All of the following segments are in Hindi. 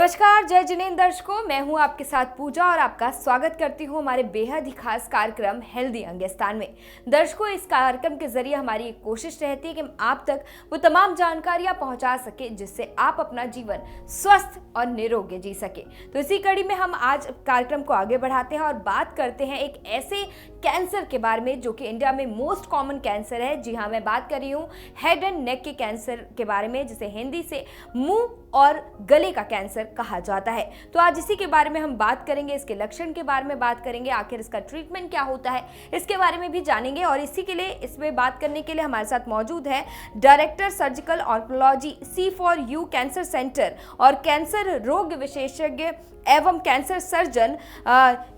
नमस्कार, जय जिनेंद्र दर्शकों, मैं हूं आपके साथ पूजा और आपका स्वागत करती हूं हमारे बेहद ही खास कार्यक्रम हेल्दी अंगस्थान में। दर्शकों, इस कार्यक्रम के जरिए हमारी एक कोशिश रहती है कि हम आप तक वो तमाम जानकारियां पहुंचा सके जिससे आप अपना जीवन स्वस्थ और निरोगी जी सके। तो इसी कड़ी में हम आज कार्यक्रम को आगे बढ़ाते हैं और बात करते हैं एक ऐसे कैंसर के बारे में जो कि इंडिया में मोस्ट कॉमन कैंसर है। जी हाँ, मैं बात कर रही हूँ हेड एंड नेक के कैंसर के बारे में, जिसे हिंदी से मुंह और गले का कैंसर कहा जाता है। तो आज इसी के बारे में हम बात करेंगे, इसके लक्षण के बारे में बात करेंगे, आखिर इसका ट्रीटमेंट क्या होता है इसके बारे में भी जानेंगे। और इसी के लिए इसमें बात करने के लिए हमारे साथ मौजूद है director surgical oncology C4U cancer centre और कैंसर रोग विशेषज्ञ एवं cancer surgeon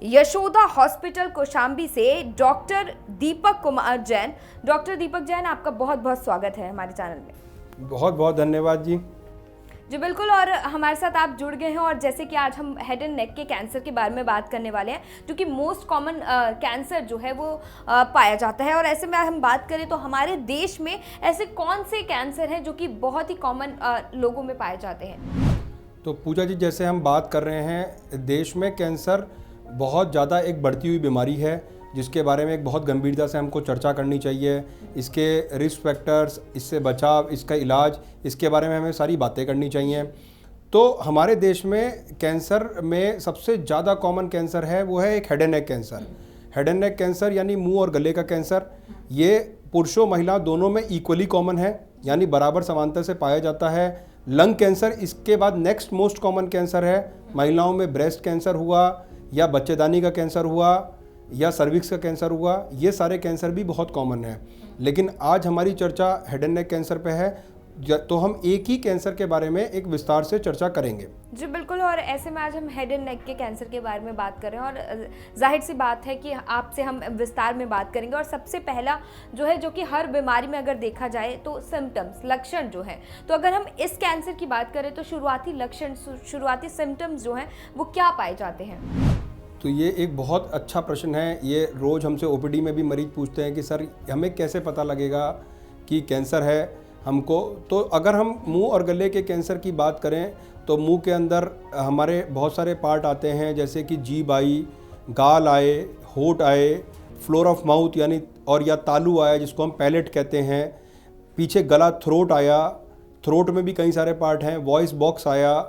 Yashoda hospital Kaushambi से डॉक्टर दीपक कुमार जैन। डॉक्टर दीपक जैन, आपका बहुत बहुत स्वागत है हमारे चैनल में। बहुत बहुत धन्यवाद जी। जी बिल्कुल, और हमारे साथ आप जुड़ गए हैं और जैसे कि आज हम हेड एंड नेक के कैंसर के बारे में बात करने वाले हैं, जो कि मोस्ट कॉमन कैंसर जो है वो पाया जाता है। और ऐसे में हम बात करें तो हमारे देश में ऐसे कौन से कैंसर हैं जो कि बहुत ही कॉमन लोगों में पाए जाते हैं? तो पूजा जी, जैसे हम बात कर रहे हैं, देश में कैंसर बहुत ज़्यादा एक बढ़ती हुई बीमारी है जिसके बारे में एक बहुत गंभीरता से हमको चर्चा करनी चाहिए। इसके रिस्क फैक्टर्स, इससे बचाव, इसका इलाज, इसके बारे में हमें सारी बातें करनी चाहिए। तो हमारे देश में कैंसर में सबसे ज़्यादा कॉमन कैंसर है वो है एक head and neck cancer. Head and neck cancer यानी मुंह और गले का कैंसर, ये पुरुषों महिला दोनों में इक्वली कॉमन है, यानी बराबर समानता से पाया जाता है। लंग कैंसर इसके बाद नेक्स्ट मोस्ट कॉमन कैंसर है। महिलाओं में ब्रेस्ट कैंसर हुआ या बच्चेदानी का कैंसर हुआ या सर्विक्स का कैंसर हुआ, ये सारे कैंसर भी बहुत कॉमन है। लेकिन आज हमारी चर्चा हेड एंड नेक कैंसर पे है, तो हम एक ही कैंसर के बारे में एक विस्तार से चर्चा करेंगे। जी बिल्कुल, और ऐसे में आज हम हेड एंड नेक के कैंसर के बारे में बात कर रहे हैं और जाहिर सी बात है कि आपसे हम विस्तार में बात करेंगे। और सबसे पहला जो है, जो कि हर बीमारी में अगर देखा जाए तो सिम्टम्स, लक्षण जो है, तो अगर हम इस कैंसर की बात करें तो शुरुआती लक्षण, शुरुआती सिम्टम्स जो हैं वो क्या पाए जाते हैं? तो ये एक बहुत अच्छा प्रश्न है। ये रोज़ हमसे OPD में भी मरीज पूछते हैं कि सर हमें कैसे पता लगेगा कि कैंसर है हमको। तो अगर हम मुंह और गले के कैंसर की बात करें तो मुंह के अंदर हमारे बहुत सारे पार्ट आते हैं, जैसे कि जीभ आई, गाल आए, होंठ आए, फ्लोर ऑफ माउथ यानी और या तालू आया जिसको हम पैलेट कहते हैं, पीछे गला थ्रोट आया, थ्रोट में भी कई सारे पार्ट हैं, वॉइस बॉक्स आया,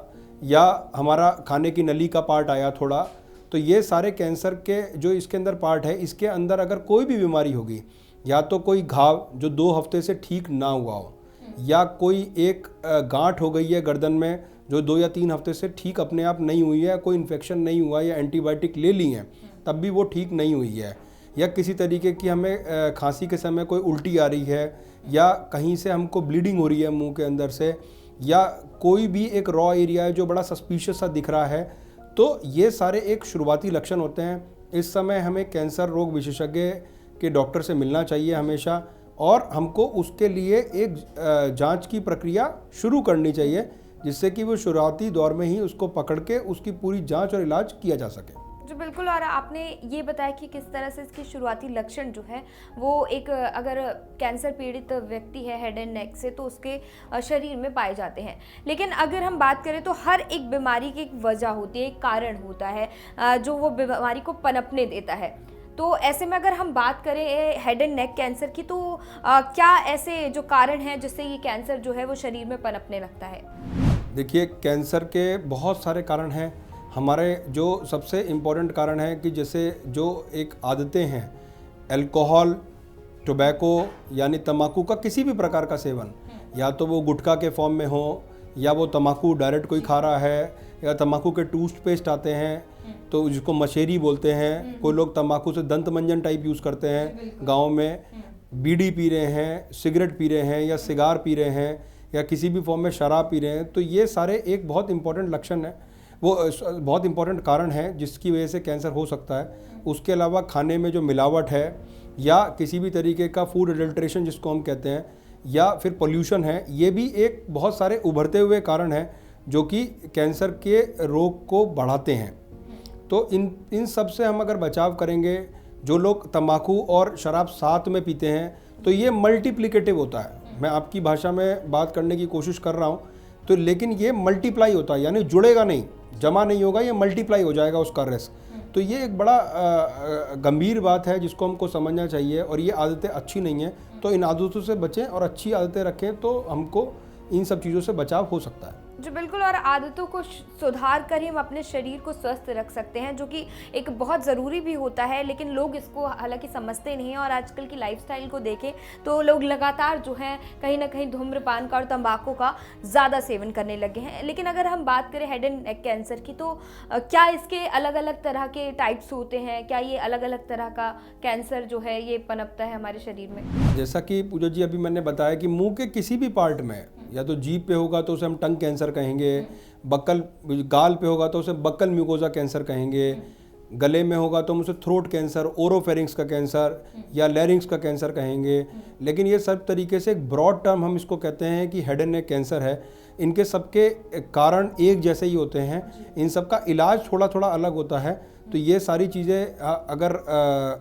या हमारा खाने की नली का पार्ट आया थोड़ा। तो ये सारे कैंसर के जो इसके अंदर पार्ट है, इसके अंदर अगर कोई भी बीमारी होगी, या तो कोई घाव जो 2 हफ्ते से ठीक ना हुआ हो, या कोई एक गांठ हो गई है गर्दन में जो 2 या 3 हफ्ते से ठीक अपने आप नहीं हुई है, कोई इन्फेक्शन नहीं हुआ या एंटीबायोटिक ले ली हैं तब भी वो ठीक नहीं हुई है, या किसी तरीके की हमें खांसी के समय कोई उल्टी आ रही है, या कहीं से हमको ब्लीडिंग हो रही है मुंह के अंदर से, या कोई भी एक रॉ एरिया है जो बड़ा सस्पिशियस सा दिख रहा है, तो ये सारे एक शुरुआती लक्षण होते हैं। इस समय हमें कैंसर रोग विशेषज्ञ के डॉक्टर से मिलना चाहिए हमेशा, और हमको उसके लिए एक जांच की प्रक्रिया शुरू करनी चाहिए जिससे कि वो शुरुआती दौर में ही उसको पकड़ के उसकी पूरी जांच और इलाज किया जा सके। जो बिल्कुल, और आपने ये बताया कि किस तरह से इसके शुरुआती लक्षण जो है वो एक, अगर कैंसर पीड़ित व्यक्ति है हेड एंड नेक से, तो उसके शरीर में पाए जाते हैं। लेकिन अगर हम बात करें तो हर एक बीमारी की एक वजह होती है, एक कारण होता है जो वो बीमारी को पनपने देता है। तो ऐसे में अगर हम बात करें हेड एंड नेक कैंसर की, तो क्या ऐसे जो कारण हैं जिससे ये कैंसर जो है वो शरीर में पनपने लगता है? देखिए, कैंसर के बहुत सारे कारण हैं। हमारे जो सबसे इम्पोर्टेंट कारण है कि जैसे जो एक आदतें हैं, अल्कोहल, टोबैको यानी तम्बाकू का किसी भी प्रकार का सेवन, या तो वो गुटखा के फॉर्म में हो, या वो तम्बाकू डायरेक्ट कोई खा रहा है, या तम्बाकू के टूथपेस्ट आते हैं तो जिसको मशेरी बोलते हैं, कोई लोग तम्बाकू से दंत मंजन टाइप यूज़ करते हैं गाँव में, बीड़ी पी रहे हैं, सिगरेट पी रहे हैं, या सिगार पी रहे हैं, या किसी भी फॉर्म में शराब पी रहे हैं, तो ये सारे एक बहुत इंपॉर्टेंट लक्षण है, वो बहुत इंपॉर्टेंट कारण है जिसकी वजह से कैंसर हो सकता है। उसके अलावा खाने में जो मिलावट है, या किसी भी तरीके का फूड एडल्ट्रेशन जिसको हम कहते हैं, या फिर पोल्यूशन है, ये भी एक बहुत सारे उभरते हुए कारण हैं जो कि कैंसर के रोग को बढ़ाते हैं। तो इन सब से हम अगर बचाव करेंगे, जो लोग तंबाकू और शराब साथ में पीते हैं, तो ये मल्टीप्लिकेटिव होता है। मैं आपकी भाषा में बात करने की कोशिश कर रहा हूँ तो लेकिन ये मल्टीप्लाई होता है, यानी जुड़ेगा नहीं, जमा नहीं होगा, ये मल्टीप्लाई हो जाएगा उसका रिस्क। तो ये एक बड़ा गंभीर बात है जिसको हमको समझना चाहिए, और ये आदतें अच्छी नहीं हैं। तो इन आदतों से बचें और अच्छी आदतें रखें, तो हमको इन सब चीज़ों से बचाव हो सकता है। जी बिल्कुल, और आदतों को सुधार कर ही हम अपने शरीर को स्वस्थ रख सकते हैं, जो कि एक बहुत ज़रूरी भी होता है। लेकिन लोग इसको हालांकि समझते नहीं हैं, और आजकल की लाइफस्टाइल को देखें तो लोग लगातार जो है कहीं ना कहीं धूम्रपान का और तंबाकू का ज़्यादा सेवन करने लगे हैं। लेकिन अगर हम बात करें हेड एंड नेक कैंसर की, तो क्या इसके अलग अलग तरह के टाइप्स होते हैं? क्या ये अलग अलग तरह का कैंसर जो है ये पनपता है हमारे शरीर में? जैसा कि पूजा जी अभी मैंने बताया कि मुंह के किसी भी पार्ट में, या तो जीभ पे होगा तो उसे हम टंग कैंसर कहेंगे, बक्कल गाल पे होगा तो उसे बक्कल म्यूकोजा कैंसर कहेंगे, गले में होगा तो हम उसे थ्रोट कैंसर, ओरोफेरिंक्स का कैंसर या लैरिंक्स का कैंसर कहेंगे। लेकिन ये सब तरीके से एक ब्रॉड टर्म हम इसको कहते हैं कि हेड एंड नेक कैंसर है। इनके सबके कारण एक जैसे ही होते हैं, इन सब का इलाज थोड़ा थोड़ा अलग होता है। तो ये सारी चीज़ें अगर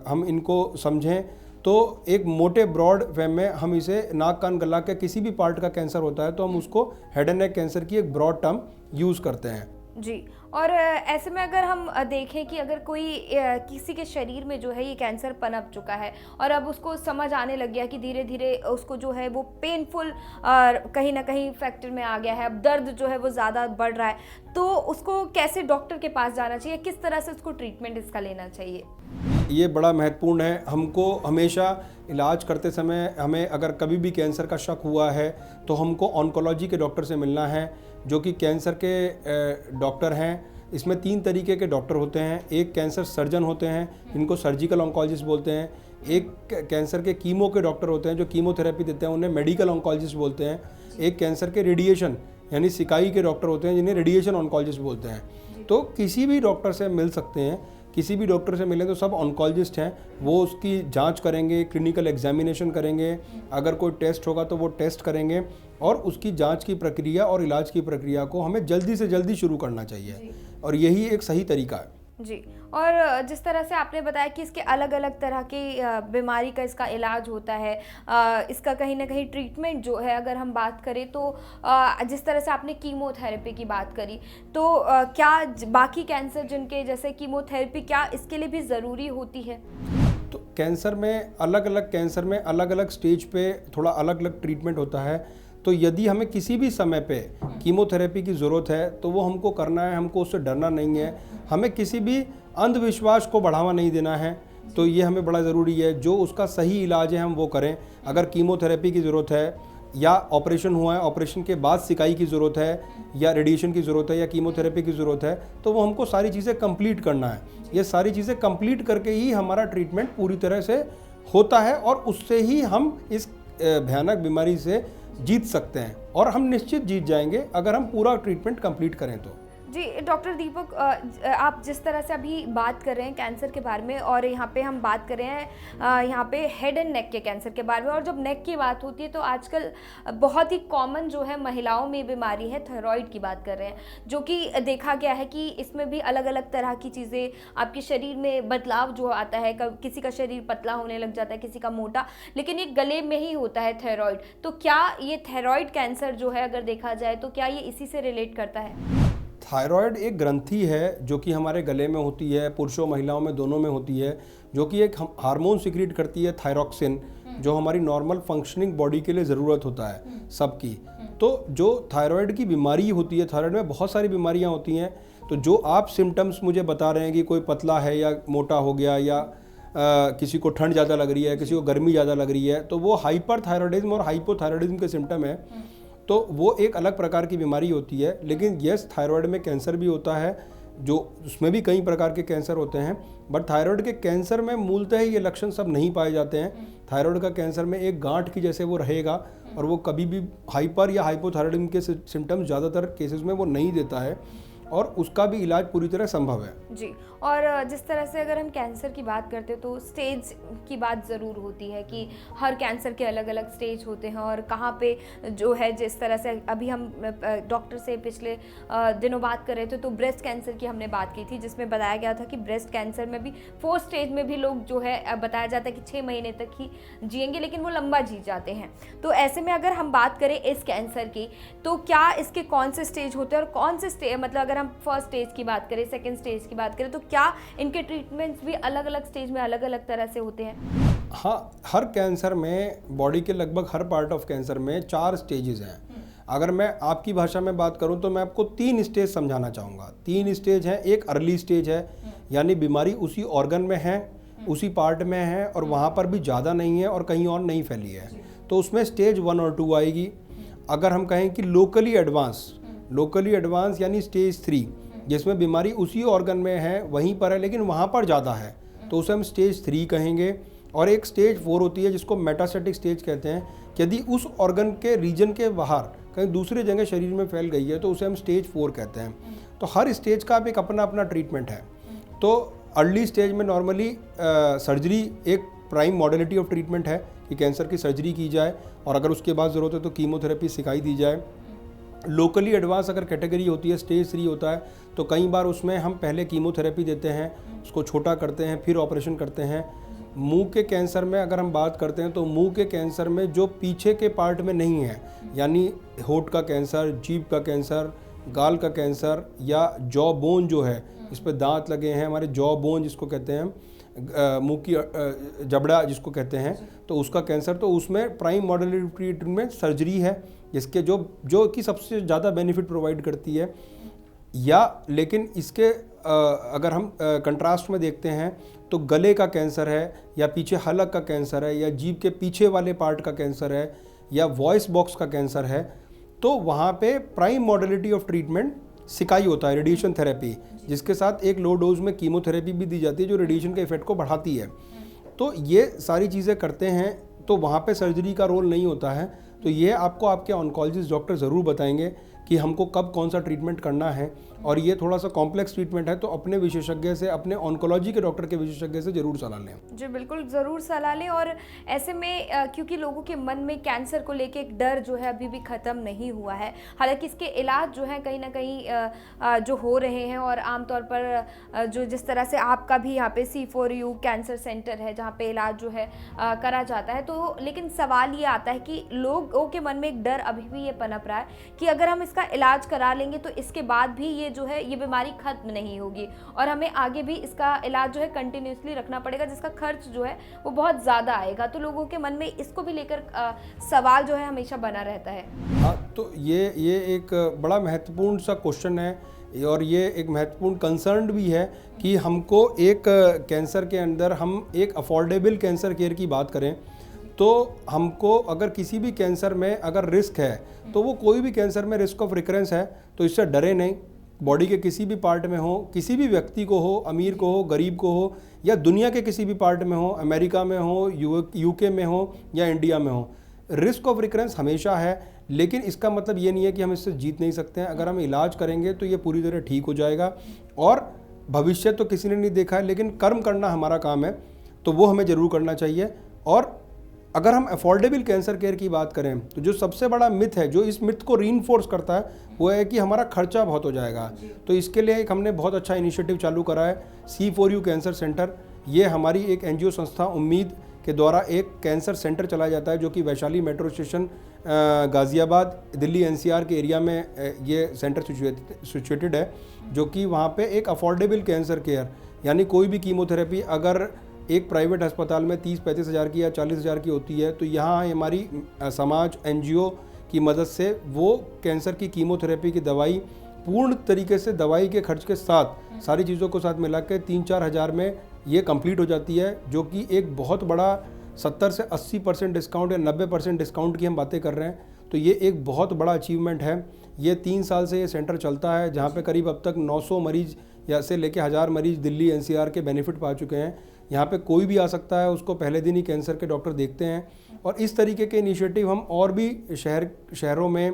हम इनको समझें तो एक मोटे ब्रॉड वे में हम इसे नाक कान गला के किसी भी पार्ट का कैंसर होता है तो हम उसको हेड एंड नेक कैंसर की एक ब्रॉड टर्म यूज़ करते हैं। जी, और ऐसे में अगर हम देखें कि अगर कोई किसी के शरीर में जो है ये कैंसर पनप चुका है, और अब उसको समझ आने लग गया कि धीरे धीरे उसको जो है वो पेनफुल कहीं ना कहीं फैक्टर में आ गया है, अब दर्द जो है वो ज़्यादा बढ़ रहा है, तो उसको कैसे डॉक्टर के पास जाना चाहिए, किस तरह से उसको ट्रीटमेंट इसका लेना चाहिए? ये बड़ा महत्वपूर्ण है। हमको हमेशा इलाज करते समय हमें अगर कभी भी कैंसर का शक हुआ है तो हमको ऑन्कोलॉजी के डॉक्टर से मिलना है, जो कि कैंसर के डॉक्टर हैं। इसमें 3 तरीके के डॉक्टर होते हैं। एक कैंसर सर्जन होते हैं, इनको सर्जिकल ऑन्कोलॉजिस्ट बोलते हैं। एक कैंसर के कीमो के डॉक्टर होते हैं, जो कीमोथेरेपी देते हैं, उन्हें मेडिकल ऑन्कोलॉजिस्ट बोलते हैं। एक कैंसर के रेडिएशन यानी सिकाई के डॉक्टर होते हैं, जिन्हें रेडिएशन ऑन्कोलॉजिस्ट बोलते हैं। तो किसी भी डॉक्टर से मिल सकते हैं, किसी भी डॉक्टर से मिलें तो सब ऑन्कोलॉजिस्ट हैं। वो उसकी जांच करेंगे, क्लिनिकल एग्जामिनेशन करेंगे, अगर कोई टेस्ट होगा तो वो टेस्ट करेंगे, और उसकी जांच की प्रक्रिया और इलाज की प्रक्रिया को हमें जल्दी से जल्दी शुरू करना चाहिए, और यही एक सही तरीका है। जी, और जिस तरह से आपने बताया कि इसके अलग अलग तरह की बीमारी का इसका इलाज होता है, इसका कहीं ना कहीं ट्रीटमेंट जो है अगर हम बात करें तो जिस तरह से आपने कीमोथेरेपी की बात करी, तो क्या बाकी कैंसर जिनके जैसे कीमोथेरेपी क्या इसके लिए भी ज़रूरी होती है? तो कैंसर में अलग अलग कैंसर में अलग अलग स्टेज पे थोड़ा अलग अलग ट्रीटमेंट होता है। तो यदि हमें किसी भी समय पे कीमोथेरेपी की ज़रूरत है तो वो हमको करना है, हमको उससे डरना नहीं है। हमें किसी भी अंधविश्वास को बढ़ावा नहीं देना है, तो ये हमें बड़ा ज़रूरी है। जो उसका सही इलाज है हम वो करें। अगर कीमोथेरेपी की ज़रूरत है, या ऑपरेशन हुआ है, ऑपरेशन के बाद सिकाई की ज़रूरत है, या रेडिएशन की ज़रूरत है, या कीमोथेरेपी की ज़रूरत है, तो वो हमको सारी चीज़ें कंप्लीट करना है। ये सारी चीज़ें कंप्लीट करके ही हमारा ट्रीटमेंट पूरी तरह से होता है, और उससे ही हम इस भयानक बीमारी से जीत सकते हैं, और हम निश्चित जीत जाएंगे अगर हम पूरा ट्रीटमेंट कंप्लीट करें तो। जी डॉक्टर दीपक, आप जिस तरह से अभी बात कर रहे हैं कैंसर के बारे में, और यहाँ पे हम बात कर रहे हैं यहाँ पे हेड एंड नेक के कैंसर के बारे में, और जब नेक की बात होती है तो आजकल बहुत ही कॉमन जो है महिलाओं में बीमारी है थायराइड की बात कर रहे हैं, जो कि देखा गया है कि इसमें भी अलग अलग तरह की चीज़ें, आपके शरीर में बदलाव जो आता है, किसी का शरीर पतला होने लग जाता है, किसी का मोटा, लेकिन ये गले में ही होता है थायराइड। तो क्या ये थायराइड कैंसर जो है अगर देखा जाए तो क्या ये इसी से रिलेट करता है? थायराइड एक ग्रंथि है जो कि हमारे गले में होती है, पुरुषों महिलाओं में दोनों में होती है, जो कि एक हार्मोन सिक्रीट करती है थायरॉक्सिन, जो हमारी नॉर्मल फंक्शनिंग बॉडी के लिए ज़रूरत होता है सबकी। तो जो थायराइड की बीमारी होती है, थायराइड में बहुत सारी बीमारियां होती हैं। तो जो आप सिम्टम्स मुझे बता रहे हैं कि कोई पतला है या मोटा हो गया, या किसी को ठंड ज़्यादा लग रही है, किसी को गर्मी ज़्यादा लग रही है, तो वो हाइपरथायराइडिज्म और हाइपोथायराइडिज्म के सिम्टम है। तो वो एक अलग प्रकार की बीमारी होती है। लेकिन यस, थायराइड में कैंसर भी होता है, जो उसमें भी कई प्रकार के कैंसर होते हैं, बट थायराइड के कैंसर में मूलतः ये लक्षण सब नहीं पाए जाते हैं। थायराइड का कैंसर में एक गांठ की जैसे वो रहेगा, और वो कभी भी हाइपर या हाइपोथायराइडिज्म के सिम्टम्स ज़्यादातर केसेस में वो नहीं देता है। और उसका भी इलाज पूरी तरह संभव है। जी, और जिस तरह से अगर हम कैंसर की बात करते हैं तो स्टेज की बात ज़रूर होती है कि हर कैंसर के अलग अलग स्टेज होते हैं और कहाँ पे जो है, जिस तरह से अभी हम डॉक्टर से पिछले दिनों बात कर रहे थे तो ब्रेस्ट कैंसर की हमने बात की थी, जिसमें बताया गया था कि ब्रेस्ट कैंसर में भी 4 स्टेज में भी लोग जो है बताया जाता है कि 6 महीने तक ही जिएंगे, लेकिन वो लंबा जी जाते हैं। तो ऐसे में अगर हम बात करें इस कैंसर की, तो क्या इसके कौन से स्टेज होते हैं और कौन से स्टेज, मतलब अगर हम फर्स्ट स्टेज की बात करें, सेकंड स्टेज की बात करें, तो क्या इनके ट्रीटमेंट्स भी अलग अलग स्टेज में अलग अलग तरह से होते हैं? हाँ, हर कैंसर में, बॉडी के लगभग हर पार्ट ऑफ कैंसर में 4 स्टेजेस हैं। अगर मैं आपकी भाषा में बात करूं तो मैं आपको 3 स्टेज समझाना चाहूँगा। 3 स्टेज हैं। एक अर्ली स्टेज है, यानी बीमारी उसी ऑर्गन में है, उसी पार्ट में है और वहाँ पर भी ज़्यादा नहीं है और कहीं और नहीं फैली है, तो उसमें स्टेज 1 और 2 आएगी। अगर हम कहें कि लोकली एडवांस यानी स्टेज 3, जिसमें बीमारी उसी ऑर्गन में है, वहीं पर है लेकिन वहाँ पर ज़्यादा है, तो उसे हम स्टेज 3 कहेंगे। और एक स्टेज 4 होती है जिसको मेटास्टेटिक स्टेज कहते हैं। यदि उस ऑर्गन के रीजन के बाहर कहीं दूसरी जगह शरीर में फैल गई है तो उसे हम स्टेज 4 कहते हैं। तो हर स्टेज का एक अपना अपना ट्रीटमेंट है। तो अर्ली स्टेज में नॉर्मली सर्जरी एक प्राइम मॉडलिटी ऑफ ट्रीटमेंट है कि कैंसर की सर्जरी की जाए और अगर उसके बाद ज़रूरत है तो कीमोथेरेपी सिखाई दी जाए। लोकली एडवांस अगर कैटेगरी होती है, स्टेज 3 होता है, तो कई बार उसमें हम पहले कीमोथेरेपी देते हैं, उसको छोटा करते हैं, फिर ऑपरेशन करते हैं। मुंह के कैंसर में अगर हम बात करते हैं तो मुंह के कैंसर में जो पीछे के पार्ट में नहीं है, यानी होठ का कैंसर, जीभ का कैंसर, गाल का कैंसर या जॉ बोन जो है, इस पर दांत लगे हैं, हमारे जॉ बोन जिसको कहते हैं, मुंह की जबड़ा जिसको कहते हैं, तो उसका कैंसर, तो उसमें प्राइम मॉडलिटी ट्रीटमेंट सर्जरी है, जिसके जो कि सबसे ज़्यादा बेनिफिट प्रोवाइड करती है। या लेकिन इसके अगर हम कंट्रास्ट में देखते हैं तो गले का कैंसर है या पीछे हलक का कैंसर है या जीभ के पीछे वाले पार्ट का कैंसर है या वॉइस बॉक्स का कैंसर है, तो वहाँ पे प्राइम मॉडलिटी ऑफ ट्रीटमेंट सिकाई होता है, रेडिएशन थेरेपी, जिसके साथ एक लो डोज में कीमोथेरेपी भी दी जाती है जो रेडिएशन के इफेक्ट को बढ़ाती है। तो ये सारी चीज़ें करते हैं, तो वहाँ पे सर्जरी का रोल नहीं होता है। तो ये आपको आपके ऑन्कोलॉजिस्ट डॉक्टर ज़रूर बताएंगे कि हमको कब कौन सा ट्रीटमेंट करना है, और ये थोड़ा सा कॉम्प्लेक्स ट्रीटमेंट है, तो अपने विशेषज्ञ से, अपने ऑन्कोलॉजी के डॉक्टर के विशेषज्ञ से ज़रूर सलाह लें। जी बिल्कुल, ज़रूर सलाह लें। और ऐसे में क्योंकि लोगों के मन में कैंसर को लेके एक डर जो है अभी भी ख़त्म नहीं हुआ है, हालांकि इसके इलाज जो है कहीं ना कहीं जो हो रहे हैं, और आमतौर पर जो जिस तरह से आपका भी यहाँ पे C4U कैंसर सेंटर है जहाँ पे इलाज जो है करा जाता है, तो लेकिन सवाल ये आता है कि लोगों के मन में एक डर अभी भी ये पनप रहा है कि अगर हम इसका इलाज करा लेंगे तो इसके बाद भी ये जो है ये बीमारी खत्म नहीं होगी और हमें आगे भी इसका इलाज जो है कंटिन्यूसली रखना पड़ेगा, जिसका खर्च जो है वो बहुत ज़्यादा आएगा। तो लोगों के मन में इसको भी लेकर सवाल जो है हमेशा बना रहता है। हाँ, तो ये एक बड़ा महत्वपूर्ण सा क्वेश्चन है और ये एक महत्वपूर्ण कंसर्न भी है कि हमको एक कैंसर के अंदर हम एक अफोर्डेबल कैंसर केयर की बात करें, तो हमको अगर किसी भी कैंसर में अगर रिस्क है तो वो कोई भी कैंसर में रिस्क ऑफ रिकरेंस है, तो इससे डरे नहीं। बॉडी के किसी भी पार्ट में हो, किसी भी व्यक्ति को हो, अमीर को हो, गरीब को हो, या दुनिया के किसी भी पार्ट में हो, अमेरिका में हो, यूके में हो या इंडिया में हो, रिस्क ऑफ रिकरेंस हमेशा है। लेकिन इसका मतलब ये नहीं है कि हम इससे जीत नहीं सकते हैं। अगर हम इलाज करेंगे तो ये पूरी तरह ठीक हो जाएगा। और भविष्य तो किसी ने नहीं देखा है, लेकिन कर्म करना हमारा काम है, तो वो हमें ज़रूर करना चाहिए। और अगर हम अफोर्डेबल कैंसर केयर की बात करें तो जो सबसे बड़ा मिथ है, जो इस मिथ को रीइंफोर्स करता है, वो है कि हमारा खर्चा बहुत हो जाएगा। तो इसके लिए एक हमने बहुत अच्छा इनिशिएटिव चालू करा है, C4U कैंसर सेंटर। ये हमारी एक NGO संस्था उम्मीद के द्वारा एक कैंसर सेंटर चलाया जाता है, जो कि Vaishali metro station, Ghaziabad, Delhi NCR के एरिया में ये सेंटर सिचुएटेड है, जो कि वहाँ पे एक अफोर्डेबल कैंसर केयर, यानी कोई भी कीमोथेरेपी अगर एक प्राइवेट अस्पताल में 30-35 हज़ार की या 40 हज़ार की होती है, तो यहाँ हमारी समाज NGO की मदद से वो कैंसर की कीमोथेरेपी की दवाई पूर्ण तरीके से दवाई के खर्च के साथ सारी चीज़ों को साथ मिला के 3-4 हज़ार में ये कंप्लीट हो जाती है, जो कि एक बहुत बड़ा 70 से 80% डिस्काउंट या 90% डिस्काउंट की हम बातें कर रहे हैं। तो ये एक बहुत बड़ा अचीवमेंट है। ये 3 साल से ये सेंटर चलता है, जहाँ पे करीब अब तक 900 मरीज या से लेके 1000 मरीज दिल्ली NCR के बेनिफिट पा चुके हैं। यहाँ पे कोई भी आ सकता है, उसको पहले दिन ही कैंसर के डॉक्टर देखते हैं। और इस तरीके के इनिशिएटिव हम और भी शहरों में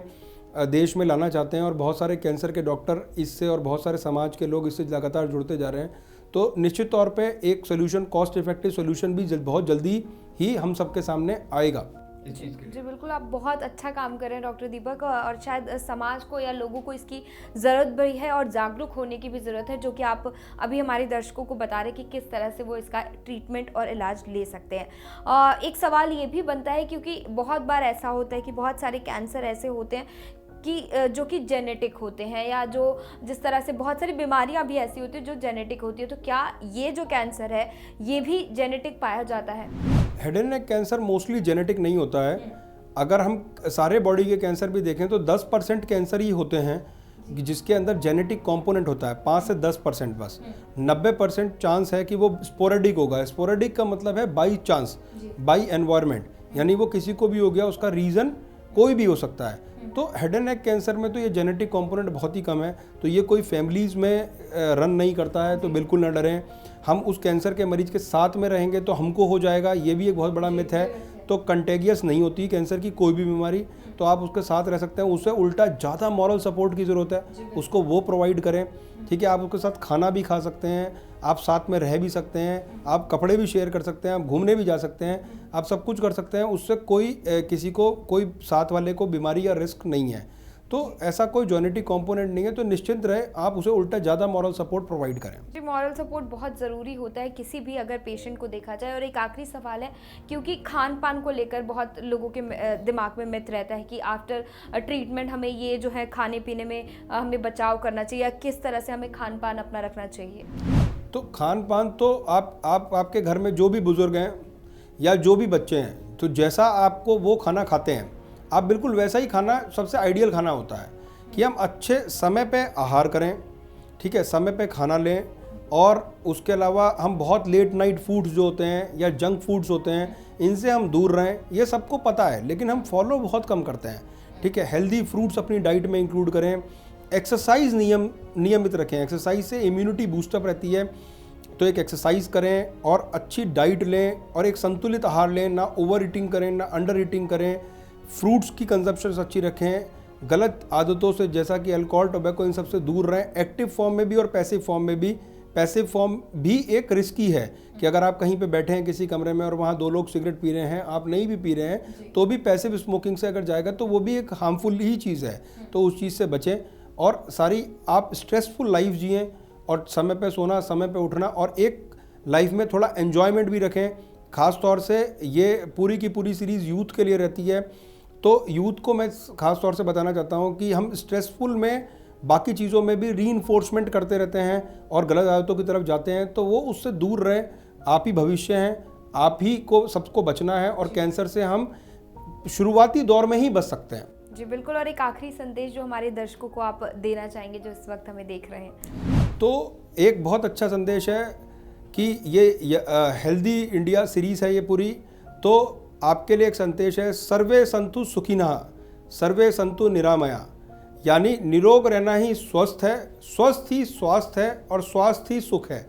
देश में लाना चाहते हैं और बहुत सारे कैंसर के डॉक्टर इससे और बहुत सारे समाज के लोग इससे लगातार जुड़ते जा रहे हैं, तो निश्चित तौर पे एक सोल्यूशन, कॉस्ट इफेक्टिव सोल्यूशन भी बहुत जल्दी ही हम सबके सामने आएगा इस चीज़ के लिए। जी बिल्कुल, आप बहुत अच्छा काम कर रहे हैं डॉक्टर दीपक, और शायद समाज को या लोगों को इसकी ज़रूरत भी है और जागरूक होने की भी ज़रूरत है, जो कि आप अभी हमारे दर्शकों को बता रहे हैं कि किस तरह से वो इसका ट्रीटमेंट और इलाज ले सकते हैं। एक सवाल ये भी बनता है, क्योंकि बहुत बार ऐसा होता है कि बहुत सारे कैंसर ऐसे होते हैं कि जो कि जेनेटिक होते हैं, या जो जिस तरह से बहुत सारी बीमारियां भी ऐसी होती है जो जेनेटिक होती है, तो क्या ये जो कैंसर है ये भी जेनेटिक पाया जाता है? Head and neck cancer mostly genetic नहीं होता है। अगर हम सारे बॉडी के कैंसर भी देखें तो 10% कैंसर ही होते हैं जिसके अंदर जेनेटिक कंपोनेंट होता है, 5 से 10% बस। 90% चांस है कि वो स्पोरेडिक होगा। स्पोरेडिक का मतलब है बाई चांस, बाई एनवायरनमेंट, यानी वो किसी को भी हो गया, उसका रीज़न कोई भी हो सकता है। तो हेड एंड नेक कैंसर में तो ये जेनेटिक कंपोनेंट बहुत ही कम है, तो ये कोई फैमिलीज़ में रन नहीं करता है, तो बिल्कुल न डरें। हम उस कैंसर के मरीज के साथ में रहेंगे तो हमको हो जाएगा, ये भी एक बहुत बड़ा मिथ है। तो कंटेगियस नहीं होती कैंसर की कोई भी बीमारी, तो आप उसके साथ रह सकते हैं। उससे उल्टा ज़्यादा मॉरल सपोर्ट की ज़रूरत है, उसको वो प्रोवाइड करें, ठीक है। आप उसके साथ खाना भी खा सकते हैं, आप साथ में रह भी सकते हैं, आप कपड़े भी शेयर कर सकते हैं, आप घूमने भी जा सकते हैं, आप सब कुछ कर सकते हैं। उससे कोई किसी को, कोई साथ वाले को बीमारी या रिस्क नहीं है। तो ऐसा कोई जेनेटिक कंपोनेंट नहीं है, तो निश्चिंत रहे, आप उसे उल्टा ज़्यादा मॉरल सपोर्ट प्रोवाइड करें। जी, मॉरल सपोर्ट बहुत ज़रूरी होता है किसी भी अगर पेशेंट को देखा जाए। और एक आखिरी सवाल है, क्योंकि खान पान को लेकर बहुत लोगों के दिमाग में मिथ रहता है कि आफ्टर ट्रीटमेंट हमें ये जो है खाने पीने में हमें बचाव करना चाहिए, या किस तरह से हमें खान पान अपना रखना चाहिए? तो खान पान तो आपके घर में जो भी बुजुर्ग हैं या जो भी बच्चे हैं, तो जैसा आपको वो खाना खाते हैं, आप बिल्कुल वैसा ही खाना सबसे आइडियल खाना होता है कि हम अच्छे समय पे आहार करें, ठीक है, समय पे खाना लें। और उसके अलावा हम बहुत लेट नाइट फूड्स जो होते हैं या जंक फूड्स होते हैं, इनसे हम दूर रहें। ये सबको पता है, लेकिन हम फॉलो बहुत कम करते हैं, ठीक है। हेल्दी फ्रूट्स अपनी डाइट में इंक्लूड करें। एक्सरसाइज नियमित रखें, एक्सरसाइज से इम्यूनिटी बूस्टअप रहती है, तो एक एक्सरसाइज करें और अच्छी डाइट लें और एक संतुलित आहार लें, ना ओवर ईटिंग करें ना अंडर ईटिंग करें। फ्रूट्स की कंजप्शन अच्छी रखें, गलत आदतों से जैसा कि अल्कोहल, टोबैको, इन सबसे दूर रहें, एक्टिव फॉर्म में भी और पैसिव फॉर्म में भी। पैसिव फॉर्म भी एक रिस्की है कि अगर आप कहीं पे बैठे हैं किसी कमरे में और वहाँ 2 लोग सिगरेट पी रहे हैं, आप नहीं भी पी रहे हैं, तो भी पैसिव स्मोकिंग से अगर जाएगा तो वो भी एक हार्मफुल ही चीज़ है, तो उस चीज़ से बचें। और सारी आप स्ट्रेसफुल लाइफ जिएं और समय पे सोना, समय पे उठना, और एक लाइफ में थोड़ा एन्जॉयमेंट भी रखें। ख़ास तौर से ये पूरी की पूरी सीरीज़ यूथ के लिए रहती है, तो यूथ को मैं ख़ास तौर से बताना चाहता हूँ कि हम स्ट्रेसफुल में बाकी चीज़ों में भी रीइंफोर्समेंट करते रहते हैं और गलत आदतों की तरफ जाते हैं, तो वो उससे दूर रहें। आप ही भविष्य हैं, आप ही को सबको बचना है, और कैंसर से हम शुरुआती दौर में ही बच सकते हैं। जी बिल्कुल, और एक आखिरी संदेश जो हमारे दर्शकों को आप देना चाहेंगे जो इस वक्त हमें देख रहे हैं? तो एक बहुत अच्छा संदेश है कि ये हेल्दी इंडिया सीरीज़ है ये पूरी, तो आपके लिए एक संदेश है, सर्वे संतु सुखिनः सर्वे संतु निरामया, यानी निरोग रहना ही स्वस्थ है, स्वस्थ ही स्वास्थ्य है, और स्वास्थ्य ही सुख है।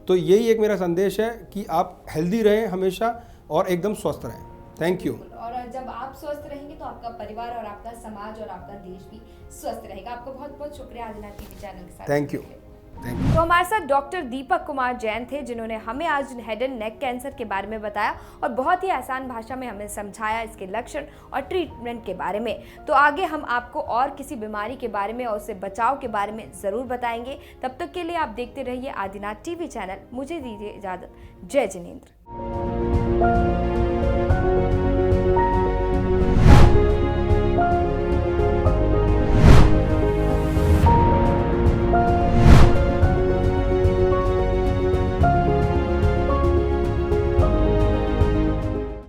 तो यही एक मेरा संदेश है कि आप हेल्दी रहें हमेशा और एकदम स्वस्थ रहें। Thank you. और जब आप स्वस्थ रहेंगे तो आपका परिवार और आपका समाज और आपका देश भी स्वस्थ रहेगा। आपका बहुत बहुत शुक्रिया आदिनाथ टीवी चैनल के साथ। Thank you. तो हमारे साथ डॉक्टर दीपक कुमार जैन थे, जिन्होंने हमें आज हेड एंड नेक कैंसर के बारे में बताया और बहुत ही आसान भाषा में हमें समझाया इसके लक्षण और ट्रीटमेंट के बारे में। तो आगे हम आपको और किसी बीमारी के बारे में और उससे बचाव के बारे में ज़रूर बताएंगे। तब तक के लिए आप देखते रहिए आदिनाथ टीवी चैनल। मुझे दीजिए इजाज़त। जय जिनेंद्र।